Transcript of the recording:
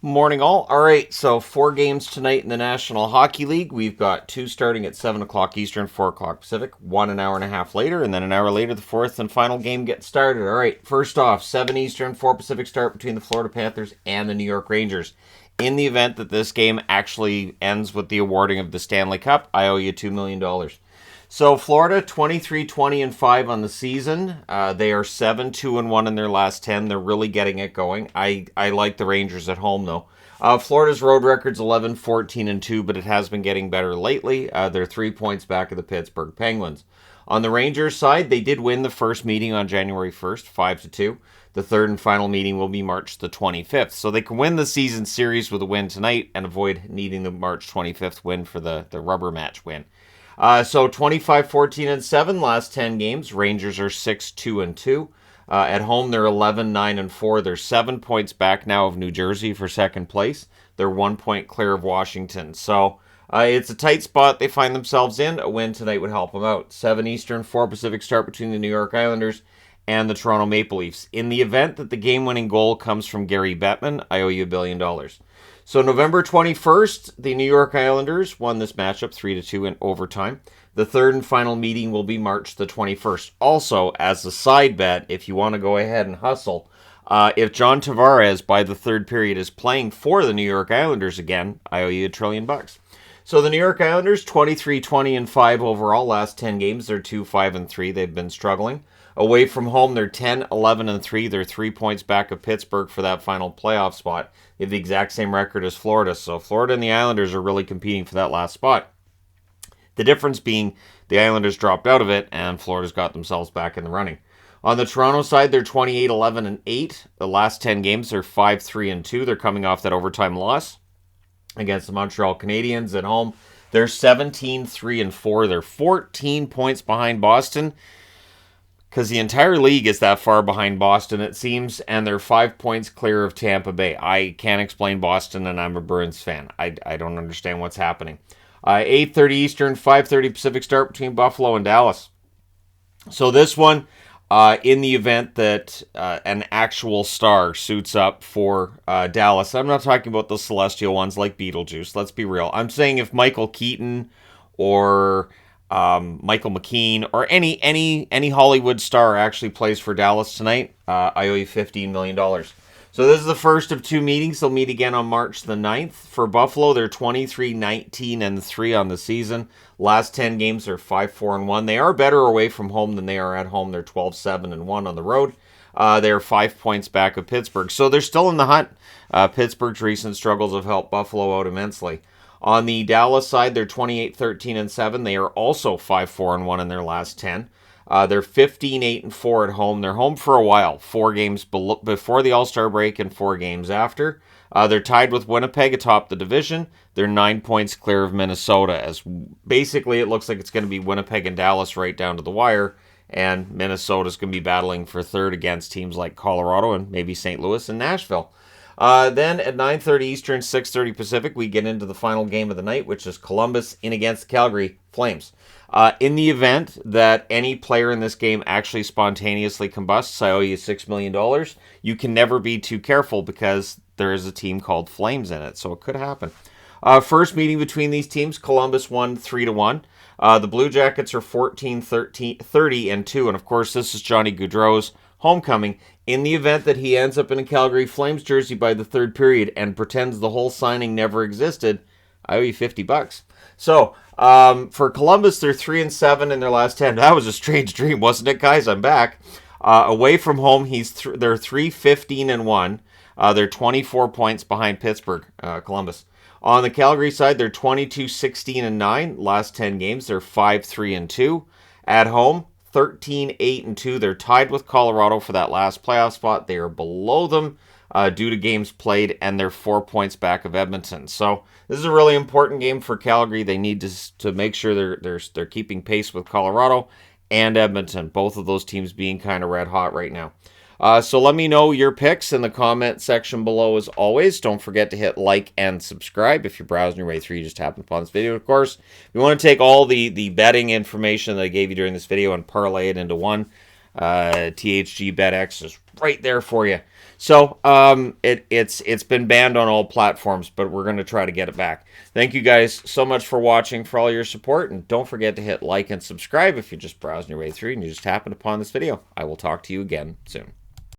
Morning all. All right, so 4 games tonight in the National Hockey League. We've got 2 starting at 7 o'clock Eastern, 4 o'clock Pacific, 1 an hour and a half later, and then an hour later the fourth and final game gets started. All right, first off, 7 Eastern, 4 Pacific start between the Florida Panthers and the New York Rangers. In the event that this game actually ends with the awarding of the Stanley Cup, I owe you $2 million. So Florida, 23-20-5 on the season. They are 7-2-1 in their last 10. They're really getting it going. I like the Rangers at home, though. Florida's road record's 11-14-2, but it has been getting better lately. They're 3 points back of the Pittsburgh Penguins. On the Rangers side, they did win the first meeting on January 1st, 5-2. The third and final meeting will be March the 25th. So they can win the season series with a win tonight and avoid needing the March 25th win for the rubber match win. So 25-14-7 last 10 games. Rangers are 6-2-2. At home, they're 11-9-4. They're 7 points back now of New Jersey for second place. They're 1 point clear of Washington. So it's a tight spot they find themselves in. A win tonight would help them out. 7 Eastern, 4 Pacific start between the New York Islanders and the Toronto Maple Leafs. In the event that the game-winning goal comes from Gary Bettman, I owe you $1 billion. So November 21st, the New York Islanders won this matchup 3-2 in overtime. The third and final meeting will be March the 21st. Also, as a side bet, if you want to go ahead and hustle, if John Tavares by the third period is playing for the New York Islanders again, I owe you $1 trillion. So the New York Islanders, 23-20-5 overall. Last 10 games, they're 2-5-3. They've been struggling. Away from home, they're 10-11-3. They're 3 points back of Pittsburgh for that final playoff spot. They have the exact same record as Florida. So Florida and the Islanders are really competing for that last spot. The difference being the Islanders dropped out of it and Florida's got themselves back in the running. On the Toronto side, they're 28-11-8. The last 10 games, they're 5-3-2. They're coming off that overtime loss against the Montreal Canadiens at home. They're 17-3-4. They're 14 points behind Boston, because the entire league is that far behind Boston, it seems, and they're 5 points clear of Tampa Bay. I can't explain Boston, and I'm a Bruins fan. I don't understand what's happening. 8:30 Eastern, 5:30 Pacific start between Buffalo and Dallas. So this one, in the event that an actual star suits up for Dallas, I'm not talking about the celestial ones like Beetlejuice. Let's be real. I'm saying if Michael Keaton or Michael McKean or any Hollywood star actually plays for Dallas tonight, I owe you $15 million. So this is the first of 2 meetings. They'll meet again on March the 9th. For Buffalo, they're 23-19-3 on the season. Last 10 games, they're 5-4-1. They are better away from home than they are at home. They're 12-7-1 on the road. They're 5 points back of Pittsburgh. So they're still in the hunt. Pittsburgh's recent struggles have helped Buffalo out immensely. On the Dallas side, they're 28-13-7. They are also 5-4-1 in their last 10. They're 15-8-4 at home. They're home for a while. 4 games before the All-Star break and 4 games after. They're tied with Winnipeg atop the division. They're 9 points clear of Minnesota. As basically, it looks like it's going to be Winnipeg and Dallas right down to the wire. And Minnesota's going to be battling for third against teams like Colorado and maybe St. Louis and Nashville. Then at 9:30 Eastern, 6:30 Pacific, we get into the final game of the night, which is Columbus in against Calgary Flames. In the event that any player in this game actually spontaneously combusts, I owe you $6 million. You can never be too careful because there is a team called Flames in it, so it could happen. First meeting between these teams, Columbus won 3-1. The Blue Jackets are 14-30-2, and of course this is Johnny Gaudreau's homecoming. In the event that he ends up in a Calgary Flames jersey by the third period and pretends the whole signing never existed, I owe you $50. So, for Columbus, they're 3-7 in their last 10. That was a strange dream, wasn't it, guys? I'm back. Away from home, they're 3-15-1. They're 24 points behind Pittsburgh, Columbus. On the Calgary side, they're 22-16-9. Last 10 games, they're 5-3-2. At home, 13-8-2. They're tied with Colorado for that last playoff spot. They are below them due to games played, and they're 4 points back of Edmonton. So this is a really important game for Calgary. They need to make sure they're keeping pace with Colorado and Edmonton, both of those teams being kind of red hot right now. So let me know your picks in the comment section below as always. Don't forget to hit like and subscribe if you're browsing your way through. You just happened upon this video. Of course, if you want to take all the betting information that I gave you during this video and parlay it into one, THG BetX is right there for you. So it's been banned on all platforms, but we're going to try to get it back. Thank you guys so much for watching, for all your support, and don't forget to hit like and subscribe if you're just browsing your way through and you just happened upon this video. I will talk to you again soon.